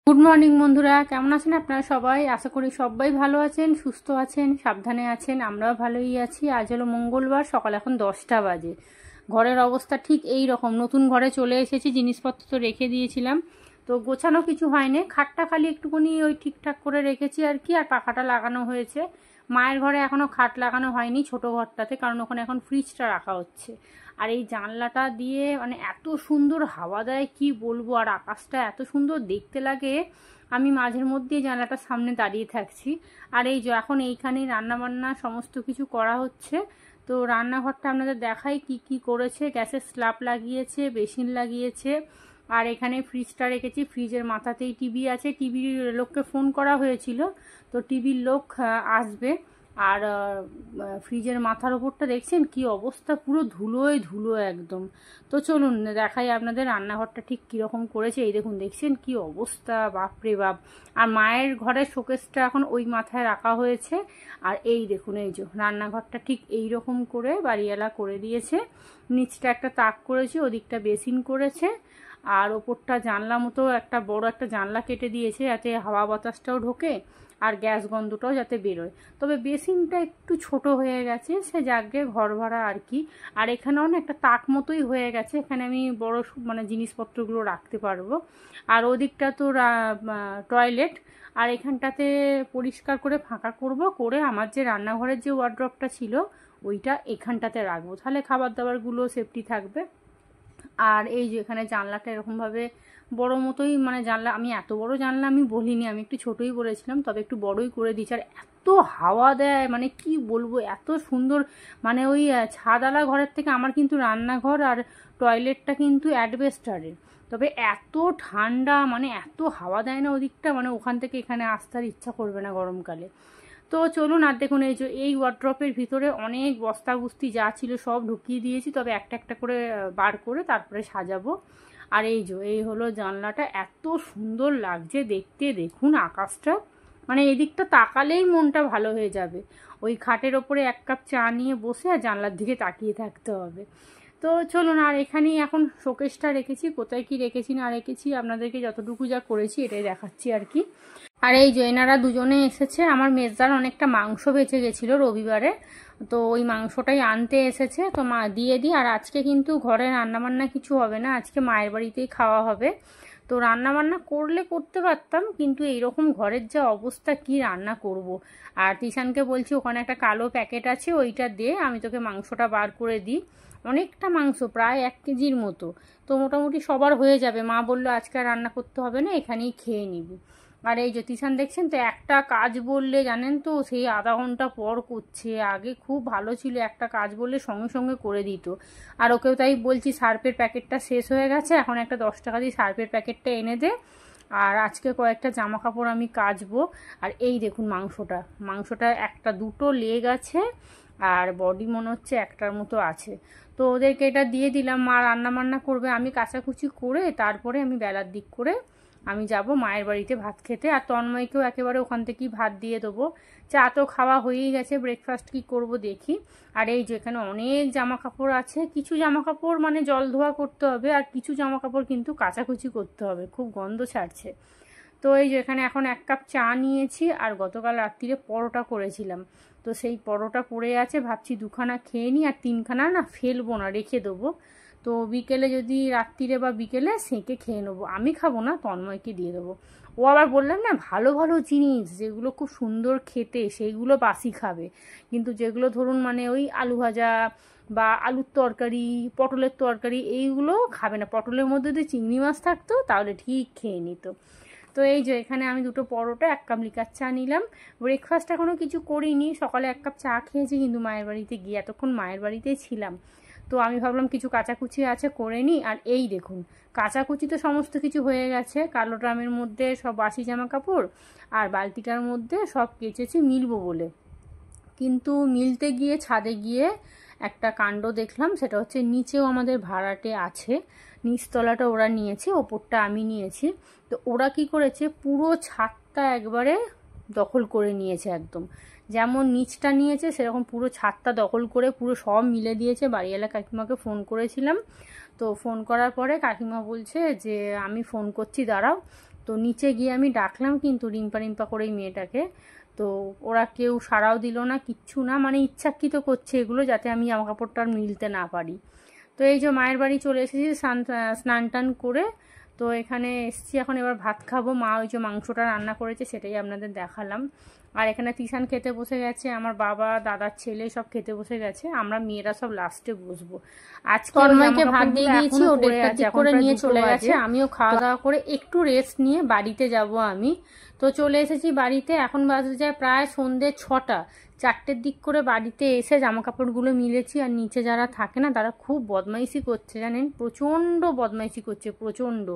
Good morning বন্ধুরা, কেমন আছেন আপনারা সবাই? আশা করি সবাই ভালো আছেন, সুস্থ আছেন, সাবধানে আছেন। আমরাও ভালোই আছি। আজ হলো মঙ্গলবার, সকাল এখন 10টা বাজে। ঘরের অবস্থা ঠিক এই রকম। নতুন ঘরে চলে এসেছি, জিনিসপত্র তো রেখে দিয়েছিলাম, তো গোছানো কিছু হয়নি। খাটটা খালি একটুখানি ওই ঠিকঠাক করে রেখেছি আর কি, আর পাখাটা লাগানো হয়েছে। মায়ের ঘরে এখনও খাট লাগানো হয়নি, ছোট ঘরটাতে, কারণ ওখানে এখন ফ্রিজটা রাখা হচ্ছে। আর এই জানলাটা দিয়ে মানে এত সুন্দর হাওয়া দেয় কি বলবো, আর আকাশটা এত সুন্দর দেখতে লাগে। আমি মাঝের মধ্যে জানলাটার সামনে দাঁড়িয়ে থাকছি। আর এই যে এখন এইখানেই রান্নাবান্না সমস্ত কিছু করা হচ্ছে। তো রান্নাঘরটা আপনাদের দেখাই কি কি করেছে। গ্যাসের স্ল্যাব লাগিয়েছে, বেসিন লাগিয়েছে, আর এখানে ফ্রিজটা রেখেছি। ফ্রিজের মাথাতেই টিভি আছে। টিভির লোককে ফোন করা হয়েছিল, তো টিভির লোক আসবে। আর ফ্রিজের মাথার ওপরটা দেখছেন কি অবস্থা, পুরো ধুলোয় ধুলো একদম। তো চলুন দেখাই আপনাদের রান্নাঘরটা ঠিক কীরকম করেছে। এই দেখুন, দেখছেন কি অবস্থা, বাপরে বাপ। আর মায়ের ঘরের শোকেসটা এখন ওই মাথায় রাখা হয়েছে। আর এই দেখুন, এই যে রান্নাঘরটা ঠিক এই রকম করে বাড়িওয়ালা করে দিয়েছে। নিচটা একটা তাক করেছে, ওদিকটা বেসিন করেছে, আর ওপরটা জানলা মতো একটা বড় একটা জানলা কেটে দিয়েছে, যাতে হাওয়া বাতাসটাও ঢোকে আর গ্যাস গন্ধটাও যাতে বেরোয়। তবে বেসিনটা একটু ছোট হয়ে গেছে, সে জায়গায় ঘর ভাড়া আর কি। আর এখানেও না একটা তাক মতোই হয়ে গেছে, এখানে আমি বড় মানে জিনিসপত্রগুলো রাখতে পারবো। আর ওদিকটা তো টয়লেট। আর এখানটাতে পরিষ্কার করে ফাঁকা করব, করে আমার যে রান্নাঘরের যে ওয়ার্ড্রপটা ছিল ওইটা এখানটাতে রাখবো, তাহলে খাবার দাবারগুলো সেফটি থাকবে। আর এই যে এখানে জানলাটা এরকমভাবে বড় মতোই, মানে জানলা, আমি এত বড় জানলা আমি বলিনি, আমি একটু ছোটই বলেছিলাম, তবে একটু বড়ই করে দিচ্ছি। আর এত হাওয়া দেয়, মানে কি বলবো, এত সুন্দর। মানে ওই ছাদওয়ালা ঘরের থেকে আমার কিন্তু রান্নাঘর আর টয়লেটটা কিন্তু অ্যাডবেস্টারের, তবে এত ঠান্ডা, মানে এত হাওয়া দেয় না ওদিকটা, মানে ওখান থেকে এখানে আসতে আর ইচ্ছা করবে না গরমকালে। তো চলুন, আর দেখুন এই যে এই ওয়ার্ড্রপের ভিতরে অনেক বস্তা বুস্তি যা ছিল সব ঢুকিয়ে দিয়েছি, তবে একটা একটা করে বার করে তারপরে সাজাবো। আর এই যে এই হলো জানলাটা, এত সুন্দর লাগছে দেখতে। দেখুন আকাশটা, মানে এদিকটা তাকালেই মনটা ভালো হয়ে যাবে। ওই খাটের ওপরে এক কাপ চা নিয়ে বসে আর জানলার দিকে তাকিয়ে থাকতে হবে। তো চলুন, আর এখানেই এখন শোকেসটা রেখেছি। কোথায় কি রেখেছি না রেখেছি আপনাদেরকে যতটুকু যা করেছি এটাই দেখাচ্ছি আর কি। আর এই যে এনারা দুজনে এসেছে। আমার মেজদার অনেকটা মাংস বেঁচে গেছিলো রবিবারে, তো ওই মাংসটাই আনতে এসেছে, তো মা দিয়ে দিই। আর আজকে কিন্তু ঘরে রান্নাবান্না কিছু হবে না, আজকে মায়ের বাড়িতেই খাওয়া হবে। তো রান্নাবান্না করলে করতে পারতাম, কিন্তু এইরকম ঘরের যা অবস্থা কি রান্না করব। আর তিশানকে বলছি ওখানে একটা কালো প্যাকেট আছে, ওইটা দে, আমি তোকে মাংসটা বার করে দিই। অনেকটা মাংস, প্রায় 1 কেজির মতো, তো মোটামুটি সবার হয়ে যাবে। মা বললো আজকে আর রান্না করতে হবে না, এখানেই খেয়ে নিবি। আর এই জ্যোতিষান দেখছেন তো, একটা কাজ বললে জানেন তো সেই আধা ঘন্টা পর করছে। আগে খুব ভালো ছিল, একটা কাজ বললে সঙ্গে সঙ্গে করে দিত। আর ওকেও তাই বলছি, সার্ফের প্যাকেটটা শেষ হয়ে গেছে, এখন একটা 10 টাকা দিয়ে সার্ফের প্যাকেটটা এনে দে। আর আজকে কয়েকটা জামা কাপড় আমি কাচবো। আর এই দেখুন মাংসটা একটা দুটো লেগ আছে, আর বডি মনে হচ্ছে একটার মতো আছে। তো ওদেরকে এটা দিয়ে দিলাম, মা রান্না বান্না করবে, আমি কাচাকুচি করে তারপরে আমি বেলার দিক করে আমি যাব মায়ের বাড়িতে ভাত খেতে। আর তন্ময়কেও একেবারে ওখান থেকেই ভাত দিয়ে দেবো। চা তো খাওয়া হয়েই গেছে, ব্রেকফাস্ট কি করব দেখি। আর এই যে এখানে অনেক জামা কাপড় আছে, কিছু জামা কাপড় মানে জল ধোয়া করতে হবে, আর কিছু জামা কাপড় কিন্তু কাচাকুচি করতে হবে, খুব গন্ধ ছাড়ছে। তো এই যে এখানে এখন 1 কাপ চা নিয়েছি, আর গতকাল রাত্রিরে পরোটা করেছিলাম, তো সেই পরোটা পড়ে আছে, ভাবছি 2খানা খেয়ে নিই, আর 3খানা না ফেলবো না, রেখে দেবো। তো বিকেলে যদি রাত্রিরে বা বিকেলে সেঁকে খেয়ে নেবো, আমি খাবো না, তন্ময়কে দিয়ে দেবো। ও আবার বললাম না, ভালো ভালো জিনিস যেগুলো খুব সুন্দর খেতে সেইগুলো বাসি খাবে, কিন্তু যেগুলো ধরুন মানে ওই আলু ভাজা বা আলুর তরকারি, পটলের তরকারি, এইগুলো খাবে না। পটলের মধ্যে যদি চিংড়ি মাছ থাকতো তাহলে ঠিক খেয়ে নিত। তো এই যে এখানে আমি 2টো পরোটা, 1 কাপ লিকার চা নিলাম। ব্রেকফাস্ট এখনও কিছু করিনি, সকালে 1 কাপ চা খেয়েছি, কিন্তু মায়ের বাড়িতে গিয়ে এতক্ষণ মায়ের বাড়িতেই ছিলাম, তো আমি ভাবলাম কিছু কাচাকুচি আছে করে নিই। আর এই দেখুন, কাচাকুচি তো সমস্ত কিছু হয়ে গেছে। কালো ড্রামের মধ্যে সব বাসি জামা কাপড়, আর বালতিটার মধ্যে সব কেচেছি মিলবো বলে। কিন্তু মিলতে গিয়ে ছাদে গিয়ে একটা কাণ্ড দেখলাম, সেটা হচ্ছে নিচেও আমাদের ভাড়াটে আছে, নিচতলাটা ওরা নিয়েছে, ওপরটা আমি নিয়েছি। তো ওরা কি করেছে, পুরো ছাদটা একবারে দখল করে নিয়েছে একদম। যেমন নিচটা নিয়েছে সেরকম পুরো ছাদটা দখল করে পুরো সব মিলে দিয়েছে। বাড়িওয়ালা কাকিমাকে ফোন করেছিলাম, তো ফোন করার পরে কাকিমা বলছে যে আমি ফোন করছি দাঁড়াও। তো নিচে গিয়ে আমি ডাকলাম কিন্তু রিম্পা করেই মেয়েটাকে, তো ওরা কেউ সাড়াও দিল না, কিচ্ছু না, মানে ইচ্ছাকৃত করছে এগুলো যাতে আমি জামা কাপড়টা আর মিলতে না পারি। তো এই যে মায়ের বাড়ি চলে এসেছি স্নান টান করে, তো এখানে এসছি এখন, এবার ভাত খাবো। মা ওই যে মাংসটা রান্না করেছে সেটাই আপনাদের দেখালাম। আর এখানে তিশান খেতে বসে গেছে, আমার বাবা দাদার ছেলে সব খেতে বসে গেছে, আমরা মেয়েরা সব লাস্টে বসবো। আজকে তন্ময়কে ভাত দিয়ে দিয়েছি, ও 1:30 করে নিয়ে চলে গেছে, আমিও খাওয়া দাওয়া করে একটু রেস্ট নিয়ে বাড়িতে যাব আমি। তো চলে এসেছি বাড়িতে, এখন বাজে যায় প্রায় সন্ধ্যে 6টা। 4টের দিক করে বাড়িতে এসে জামা কাপড়গুলো মিলেছি। আর নিচে যারা থাকে না তারা খুব বদমাইশি করছে জানেন, প্রচণ্ড বদমাইশি করছে, প্রচণ্ড,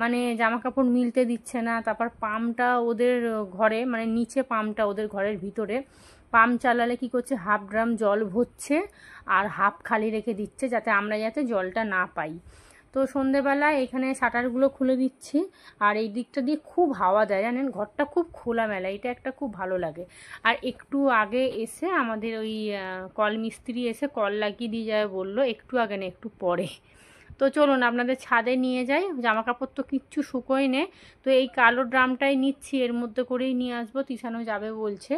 মানে জামা কাপড় মিলতে দিচ্ছে না। তারপর পাম্পটা ওদের ঘরে, মানে নিচে পাম্পটা ওদের ঘরের ভিতরে, পাম্প চালালে কি করছে, হাফ ড্রাম জল ভরছে আর হাফ খালি রেখে দিচ্ছে যাতে আমরা জলটা না পাই। তো সন্ধেবেলায় এখানে শাটারগুলো খুলে দিচ্ছি, আর এই দিকটা দিয়ে খুব হাওয়া দেয় জানেন, ঘরটা খুব খোলামেলা, এটা একটা খুব ভালো লাগে। আর একটু আগে এসে আমাদের ওই কল মিস্ত্রি এসে কল লাগিয়ে দিয়ে যায় বললো, একটু আগে না একটু পরে। তো চলুন আপনাদের ছাদে নিয়ে যাই, জামা কাপড় তো কিচ্ছু শুকোয় নে। তো এই কালো ড্রামটাই নিচ্ছি, এর মধ্যে করেই নিয়ে আসবো, তিশানও যাবে বলছে।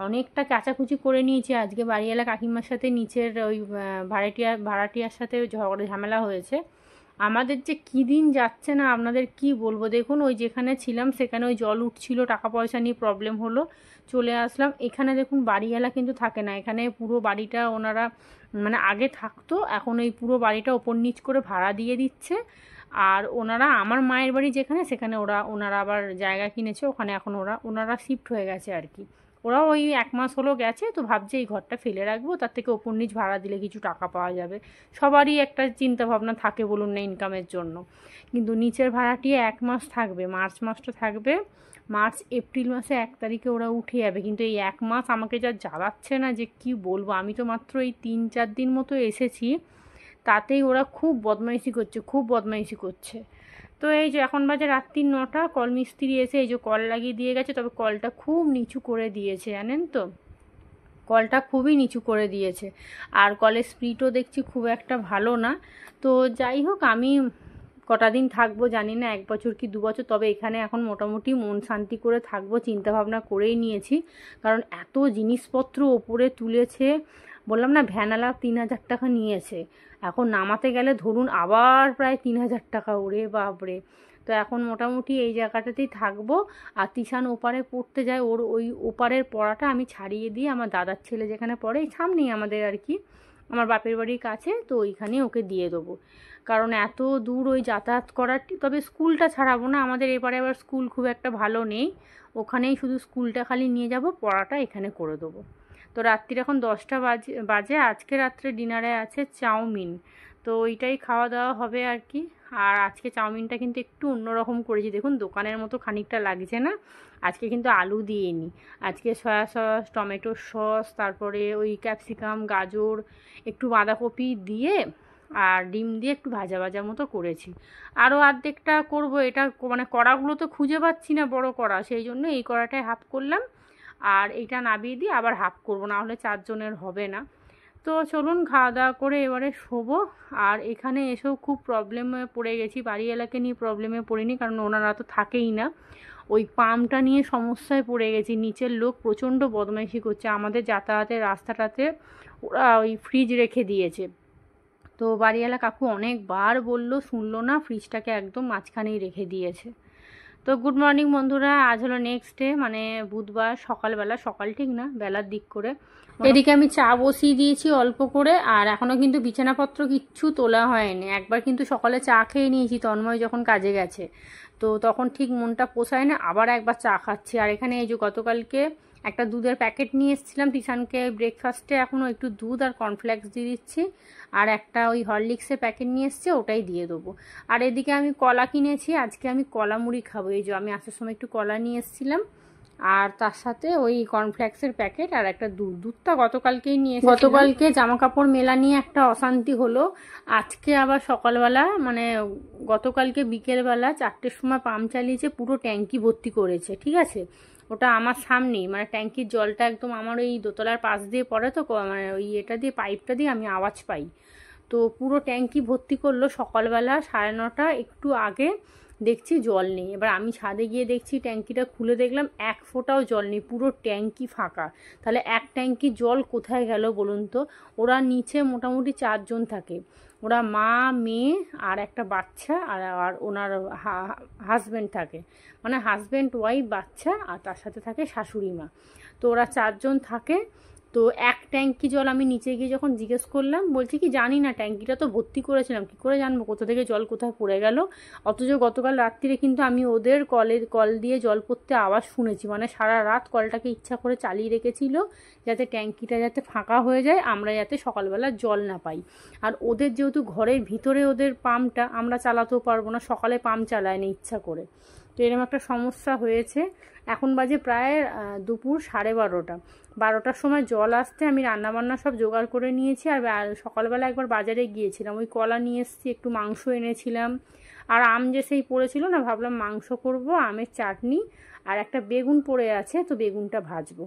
অনেকটা কাচাকুচি করে নিয়েছি আজকে, বাড়িওয়ালা কাকিমার সাথে নিচের ওই ভাড়াটিয়ার সাথে ঝামেলা হয়েছে। আমাদের যে কী দিন যাচ্ছে না আপনাদের কি বলবো। দেখুন ওই যেখানে ছিলাম সেখানে ওই জল উঠছিল, টাকা পয়সা নিয়ে প্রবলেম হলো, চলে আসলাম। এখানে দেখুন বাড়িওয়ালা কিন্তু থাকে না, এখানে পুরো বাড়িটা ওনারা, মানে আগে থাকতো, এখন এই পুরো বাড়িটা ওপর নিচ করে ভাড়া দিয়ে দিচ্ছে। আর ওনারা আমার মায়ের বাড়ি যেখানে, সেখানে ওনারা আবার জায়গা কিনেছে, ওখানে এখন ওনারা শিফট হয়ে গেছে আর কি। ওরাও ওই 1 মাস হলো গেছে, তো ভাবছে এই ঘরটা ফেলে রাখবো, তার থেকে ওপর নিচ ভাড়া দিলে কিছু টাকা পাওয়া যাবে। সবারই একটা চিন্তা ভাবনা থাকে বলুন না, ইনকামের জন্য। কিন্তু নিচের ভাড়াটি 1 মাস থাকবে, মার্চ মাসটা থাকবে, মার্চ এপ্রিল মাসে 1 তারিখে ওরা উঠে যাবে। কিন্তু এই 1 মাস আমাকে যা জ্বালাচ্ছে না যে কি বলবো, আমি তো মাত্র এই 3-4 দিন মতো এসেছি, তাতেই ওরা খুব বদমাইশি করছে, খুব বদমাইশি করছে। তো এই যে এখন বাজে রাত্রি 9টা, কল মিস্ত্রি এসে এই যে কল লাগিয়ে দিয়ে গেছে, তবে কলটা খুব নিচু করে দিয়েছে জানেন তো, কলটা খুবই নিচু করে দিয়েছে। আর কলের স্পিডও দেখছি খুব একটা ভালো না। তো যাই হোক, আমি কটা দিন থাকবো জানি না, 1 বছর কি 2 বছর, তবে এখানে এখন মোটামুটি মন শান্তি করে থাকবো, চিন্তাভাবনা করেই নিয়েছি। কারণ এত জিনিসপত্র ওপরে তুলেছে, বললাম না ভ্যানালা 3000 টাকা নিয়েছে, এখন নামাতে গেলে ধরুন আবার প্রায় 3000 টাকা, ওরে বাপরে। তো এখন মোটামুটি এই জায়গাটাতেই থাকবো। আর তিশান ওপারে পড়তে যায়, ওর ওই ওপারের পড়াটা আমি ছাড়িয়ে দিয়ে আমার দাদার ছেলে যেখানে পড়ে, এই সামনেই আমাদের আর কি, আমার বাপের বাড়ির কাছে, তো ওইখানে ওকে দিয়ে দেবো। কারণ এত দূর ওই যাতায়াত করার, তবে স্কুলটা ছাড়াবো না, আমাদের এপারে আবার স্কুল খুব একটা ভালো নেই, ওখানেই শুধু স্কুলটা খালি নিয়ে যাব, পড়াটা এখানে করে দেবো। তো রাত্রির এখন 10টা বাজে। আজকে রাত্রে ডিনারে আছে চাউমিন, তো ওইটাই খাওয়া দাওয়া হবে আর কি। আর আজকে চাউমিনটা কিন্তু একটু অন্যরকম করেছি, দেখুন দোকানের মতো খানিকটা লাগছে না, আজকে কিন্তু আলু দিইনি, আজকে সয়া সস, টমেটো সস, তারপরে ওই ক্যাপসিকাম, গাজর, একটু বাঁধাকপি দিয়ে আর ডিম দিয়ে একটু ভাজা ভাজা মতো করেছি। আরও অর্ধেকটা করবো, এটা মানে কড়াগুলো তো খুঁজে পাচ্ছি না বড় কড়া, সেই জন্য এই কড়াটায় হাফ করলাম, আর এইটা নাবিয়ে দিয়ে আবার হাফ করবো, না হলে 4 জনের হবে না। তো চলুন খাওয়া দাওয়া করে এবারে শোবো। আর এখানে এসেও খুব প্রবলেমে পড়ে গেছি, বাড়িওয়ালাকে নিয়ে প্রবলেমে পড়িনি, কারণ ওনারা তো থাকেই না, ওই পাম্পটা নিয়ে সমস্যায় পড়ে গেছি। নিচের লোক প্রচণ্ড বদমাইশি করছে, আমাদের যাতায়াতের রাস্তাটাতে ওরা ওই ফ্রিজ রেখে দিয়েছে। তো বাড়িওয়ালা কাকু অনেকবার বললো, শুনলো না, ফ্রিজটাকে একদম মাঝখানেই রেখে দিয়েছে। তো গুড মর্নিং বন্ধুরা, আজ হলো নেক্সট ডে, মানে বুধবার সকালবেলা, সকাল ঠিক না বেলার দিক করে। এদিকে আমি চা বসিয়ে দিয়েছি অল্প করে, আর এখনও কিন্তু বিছানাপত্র কিচ্ছু তোলা হয়নি। একবার কিন্তু সকালে চা খেয়ে নিয়েছি তন্ময় যখন কাজে গেছে, তো তখন ঠিক মনটা পোষায় না, আবার একবার চা খাচ্ছি। আর এখানে এই যে গতকালকে একটা দুধের প্যাকেট নিয়ে এসেছিলাম তিশানকে ব্রেকফাস্টে, এখনও একটু দুধ আর কর্নফ্লেক্স দিয়ে দিচ্ছি, আর একটা ওই হরলিক্সের প্যাকেট নিয়ে এসছে, ওটাই দিয়ে দেবো। আর এদিকে আমি কলা কিনেছি, আজকে আমি কলা মুড়ি খাবো। এই যে আমি আসার সময় একটু কলা নিয়ে এসেছিলাম, আর তার সাথে ওই কর্নফ্লেক্সের প্যাকেট আর একটা দুধটা গতকালকেই নিয়ে এসেছি। গতকালকে জামা কাপড় মেলা নিয়ে একটা অশান্তি হলো, আজকে আবার সকালবেলা, মানে গতকালকে বিকেলবেলা 4টের সময় পাম্প চালিয়েছে, পুরো ট্যাঙ্কি ভর্তি করেছে, ঠিক আছে, ওটা আমার সামনেই, মানে ট্যাঙ্কির জলটা একদম আমার ওই দোতলার পাশ দিয়ে পড়ে, তো মানে ওই এটা দিয়ে পাইপটা দিয়ে আমি আওয়াজ পাই। তো পুরো ট্যাঙ্কি ভর্তি করলো সকালবেলা 9:30 একটু আগে, দেখছি জল নেই। এবার আমি ছাদে গিয়ে দেখছি ট্যাঙ্কিটা খুলে দেখলাম 1 ফোঁটাও জল নেই, পুরো ট্যাঙ্কি ফাঁকা। তাহলে 1 ট্যাঙ্কি জল কোথায় গেল বলুন তো? ওরা নিচে মোটামুটি 4 জন থাকে, ওরা মা, মেয়ে আর একটা বাচ্চা আর ওনার হাজব্যান্ড থাকে, মানে হাজব্যান্ড, ওয়াইফ, বাচ্চা, আর তার সাথে থাকে শাশুড়ি মা। তো ওরা 4 জন থাকে। তো 1 ট্যাঙ্কি জল আমি নিচে গিয়ে যখন জিজ্ঞেস করলাম, বলছে কি জানি না, ট্যাঙ্কিটা তো ভর্তি করেছিলাম, কী করে জানবো কোথা থেকে জল কোথায় পড়ে গেল। অথচ গতকাল রাত্রিরে কিন্তু আমি ওদের কল দিয়ে জল পড়তে আওয়াজ শুনেছি, মানে সারা রাত কলটাকে ইচ্ছা করে চালিয়ে রেখেছিল যাতে ট্যাঙ্কিটা যাতে ফাঁকা হয়ে যায়, আমরা যাতে সকালবেলা জল না পাই। আর ওদের যেহেতু ঘরের ভিতরে ওদের পাম্পটা, আমরা চালাতেও পারবো না, সকালে পাম্প চালায়নি ইচ্ছা করে। তো এরকম একটা সমস্যা হয়েছে। এখন বাজে প্রায় দুপুর 12:30। 12টার সময় জল আসতে আমি রান্নাবান্না সব জোগাড় করে নিয়েছি। আর সকালবেলা একবার বাজারে গিয়েছিলাম, ওই কলা নিয়ে এসেছি, একটু মাংস এনেছিলাম, আর আম যে সেই পড়েছিল না, ভাবলাম মাংস করব, আমের চাটনি, আর একটা বেগুন পড়ে আছে, তো বেগুনটা ভাজবো।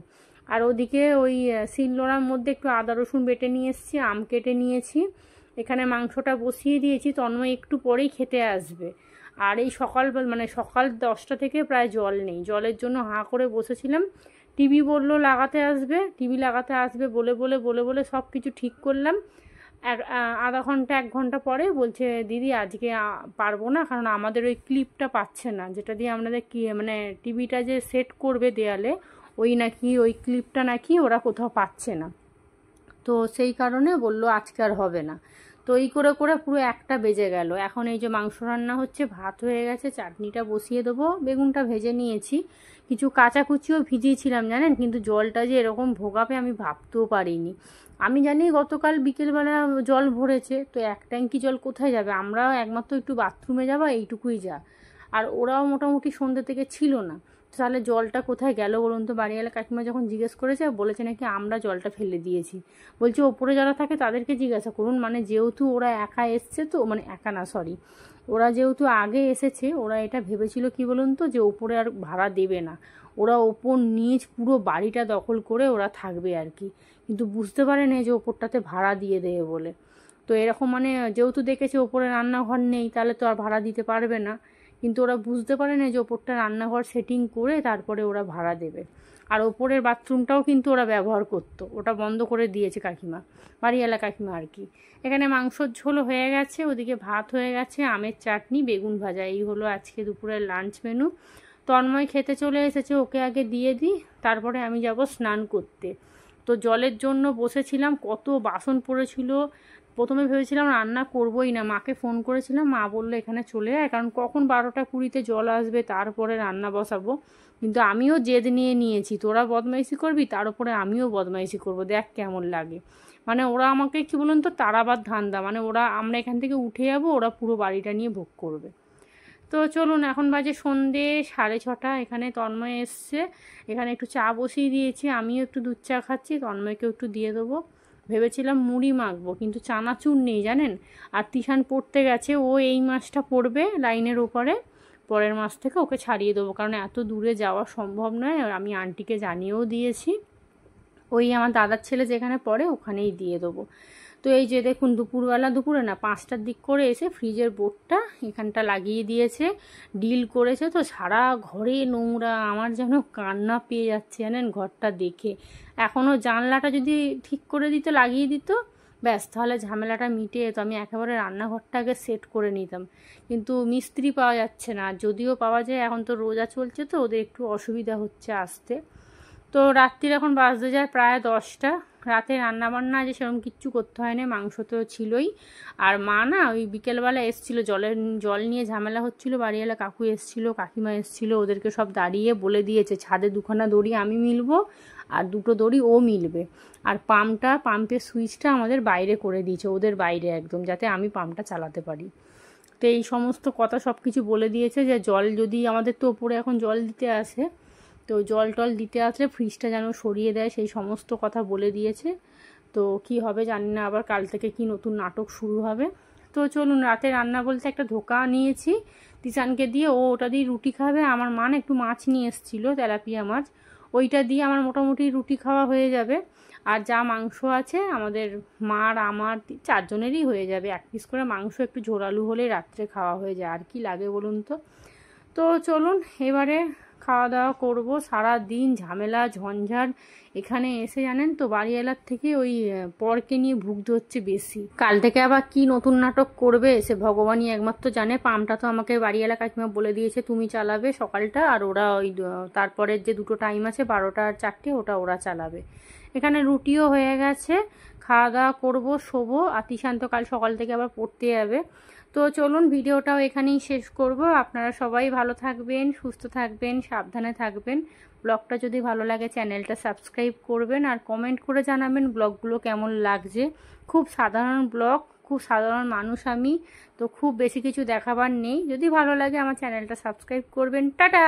আর ওদিকে ওই শিলনোড়ার মধ্যে একটু আদা রসুন বেটে নিয়ে এসেছি, আম কেটে নিয়েছি, এখানে মাংসটা বসিয়ে দিয়েছি। তন্ময় একটু পরেই খেতে আসবে। আর এই সকাল 10টা থেকে প্রায় জল নেই, জলের জন্য হাঁ করে বসেছিলাম। টিভি বললো লাগাতে আসবে, টিভি লাগাতে আসবে বলে সব কিছু ঠিক করলাম। আধা ঘন্টা 1 ঘন্টা পরে বলছে দিদি আজকে পারবো না, কারণ আমাদের ওই ক্লিপটা পাচ্ছে না, যেটা দিয়ে আমাদের কি মানে টিভিটা যে সেট করবে দেয়ালে, ওই ক্লিপটা নাকি ওরা কোথাও পাচ্ছে না। তো সেই কারণে বললো আজকে আর হবে না। তো এই করে করে পুরো 1টা বেজে গেল। এখন এই যে মাংস রান্না হচ্ছে, ভাত হয়ে গেছে, চাটনিটা বসিয়ে দেবো, বেগুনটা ভেজে নিয়েছি, কিছু কাঁচাকুচিও ভিজিয়েছিলাম জানেন, কিন্তু জলটা যে এরকম ভোগাবে আমি ভাবতেও পারিনি। আমি জানি গতকাল বিকেলবেলা জল ভরেছে, তো 1 ট্যাঙ্কি জল কোথায় যাবে, আমরাও একমাত্র একটু বাথরুমে যাবো, এইটুকুই যা। আর ওরাও মোটামুটি সন্ধ্যে থেকে ছিল না। তাহলে জলটা কোথায় গেল বলুন তো? বাড়িওয়ালা কাকিমা যখন জিজ্ঞেস করেছে, বলেছে নাকি আমরা জলটা ফেলে দিয়েছি। বলছে ওপরে যারা থাকে তাদেরকে জিজ্ঞাসা করুন, মানে যেহেতু ওরা একা এসছে, তো মানে একা না সরি, ওরা যেহেতু আগে এসেছে, ওরা এটা ভেবেছিল কি বলুন তো, যে ওপরে আর ভাড়া দেবে না, ওরা ওপর নিচ পুরো বাড়িটা দখল করে ওরা থাকবে আর কি। কিন্তু বুঝতে পারে না যে ওপরটাতে ভাড়া দিয়ে দেবে বলে। তো এরকম মানে যেহেতু দেখেছে ওপরে রান্নাঘর নেই, তাহলে তো আর ভাড়া দিতে পারবে না। কিন্তু ওরা বুঝতে পারে না যে ওপরটা রান্নাঘর সেটিং করে তারপরে ওরা ভাড়া দেবে। আর ওপরের বাথরুমটাও কিন্তু ওরা ব্যবহার করতো, ওটা বন্ধ করে দিয়েছে কাকিমা, বাড়িওয়ালা কাকিমা আর কি। এখানে মাংসর ঝোল হয়ে গেছে, ওদিকে ভাত হয়ে গেছে, আমের চাটনি, বেগুন ভাজা, এই হলো আজকে দুপুরের লাঞ্চ মেনু। তন্ময় খেতে চলে এসেছে, ওকে আগে দিয়ে দিই, তারপরে আমি যাব স্নান করতে। তো জলের জন্য বসেছিলাম, কত বাসন পড়েছিল। প্রথমে ভেবেছিলাম রান্না করবোই না, মাকে ফোন করেছিলাম, মা বললো এখানে চলে আয়, কারণ কখন 12টা 20 জল আসবে, তারপরে রান্না বসাবো। কিন্তু আমিও জেদ নিয়েছি, তোরা বদমাইশি করবি, তার উপরে আমিও বদমাইশি করব, দেখ কেমন লাগে। মানে ওরা আমাকে কি বলুন তো, তারাবাদ ধান্দা, মানে আমরা এখান থেকে উঠে যাবো, ওরা পুরো বাড়িটা নিয়ে ভোগ করবে। তো চলুন, এখন বাজে সন্ধে 6:30, এখানে তন্ময় এসছে, এখানে একটু চা বসিয়ে দিয়েছি, আমিও একটু দুধ চা খাচ্ছি, তন্ময়কেও একটু দিয়ে দেবো। ভেবেছিলাম মুড়ি মাখবো, কিন্তু চানাচুর নেই জানেন। আর তিশান পড়তে গেছে, ও এই মাসটা পড়বে লাইনের ওপরে, পরের মাস থেকে ওকে ছাড়িয়ে দেবো, কারণ এত দূরে যাওয়া সম্ভব নয়। আমি আন্টিকে জানিয়েও দিয়েছি, ওই আমার দাদার ছেলে যেখানে পড়ে ওখানেই দিয়ে দেবো। তো এই যে দেখুন, দুপুরে না 5টার দিক করে এসে ফ্রিজের বোর্ডটা এখানটা লাগিয়ে দিয়েছে, ডিল করেছে, তো সারা ঘরে নোংরা, আমার যেন কান্না পেয়ে যাচ্ছে জানেন ঘরটা দেখে। এখনও জানলাটা যদি ঠিক করে দিত, লাগিয়ে দিত, ব্যাস তাহলে ঝামেলাটা মিটে যেত, আমি একেবারে রান্নাঘরটাকে সেট করে নিতাম। কিন্তু মিস্ত্রি পাওয়া যাচ্ছে না, যদিও পাওয়া যায়, এখন তো রোজা চলছে, তো ওদের একটু অসুবিধা হচ্ছে আসতে। তো রাত্রির এখন বাজতে যায় প্রায় 10টা। রাতে রান্নাবান্না যে সেরকম কিচ্ছু করতে হয় না, মাংস তো ছিলই। আর মা না ওই বিকেলবেলা এসেছিলো, জল নিয়ে ঝামেলা হচ্ছিলো, বাড়িওয়ালা কাকু এসেছিলো, কাকিমা এসেছিলো, ওদেরকে সব দাঁড়িয়ে বলে দিয়েছে ছাদে 2খানা দড়ি আমি মিলবো, আর 2টো দড়ি ও মিলবে। আর পাম্পের সুইচটা আমাদের বাইরে করে দিয়েছে, ওদের বাইরে একদম, যাতে আমি পাম্পটা চালাতে পারি। তো এই সমস্ত কথা সব কিছু বলে দিয়েছে, যে জল যদি আমাদের তো ওপরে এখন জল দিতে আসে, তো জল টল দিতে আসলে ফ্রিজটা যেন সরিয়ে দেয়, সেই সমস্ত কথা বলে দিয়েছে। তো কি হবে জানি না, আবার কাল থেকে কি নতুন নাটক শুরু হবে। তো চলুন, রাতে রান্না বলতে একটা ধোকা নিয়েছি তিশানকে দিয়ে, ওটা দিয়ে রুটি খাবে। আমার মা একটু মাছ নিয়ে এসেছিলো, তেলাপিয়া মাছ, ওইটা দিয়ে আমার মোটামুটি রুটি খাওয়া হয়ে যাবে। আর যা মাংস আছে আমাদের মার আমার 4 জনেরই হয়ে যাবে। 1 পিস করে মাংস একটু ঝোরালু হলেই রাত্রে খাওয়া হয়ে যায়, আর কি লাগে বলুন তো। তো চলুন এবারে খাওয়া দাওয়া করবো। সারা দিন ঝামেলা ঝঞ্ঝাট, এখানে এসে জানেন তো বাড়িওয়ালার থেকে ওই পরকে নিয়ে ভুগতে হচ্ছে বেশি। কাল থেকে আবার কি নতুন নাটক করবে সে ভগবানই একমাত্র জানে। পাম্পটা তো আমাকে বাড়িওয়ালা কাকিমা বলে দিয়েছে তুমি চালাবে সকালটা, আর ওরা ওই তারপরের যে 2টো টাইম আছে 12টা আর 4টে ওটা ওরা চালাবে। এখানে রুটিও হয়ে গেছে, খাওয়া দাওয়া করবো, শোবো। আর তিশান্ত কাল সকাল থেকে আবার পড়তে যাবে। তো চলুন ভিডিওটাও এখানেই শেষ করব। আপনারা সবাই ভালো থাকবেন, সুস্থ থাকবেন, সাবধানে থাকবেন। ব্লগটা যদি ভালো লাগে চ্যানেলটা সাবস্ক্রাইব করবেন, আর কমেন্ট করে জানাবেন ব্লগগুলো কেমন লাগছে। খুব সাধারণ ব্লগ, খুব সাধারণ মানুষ আমি, তো খুব বেশি কিছু দেখাবার নেই। যদি ভালো লাগে আমার চ্যানেলটা সাবস্ক্রাইব করবেন। টাটা।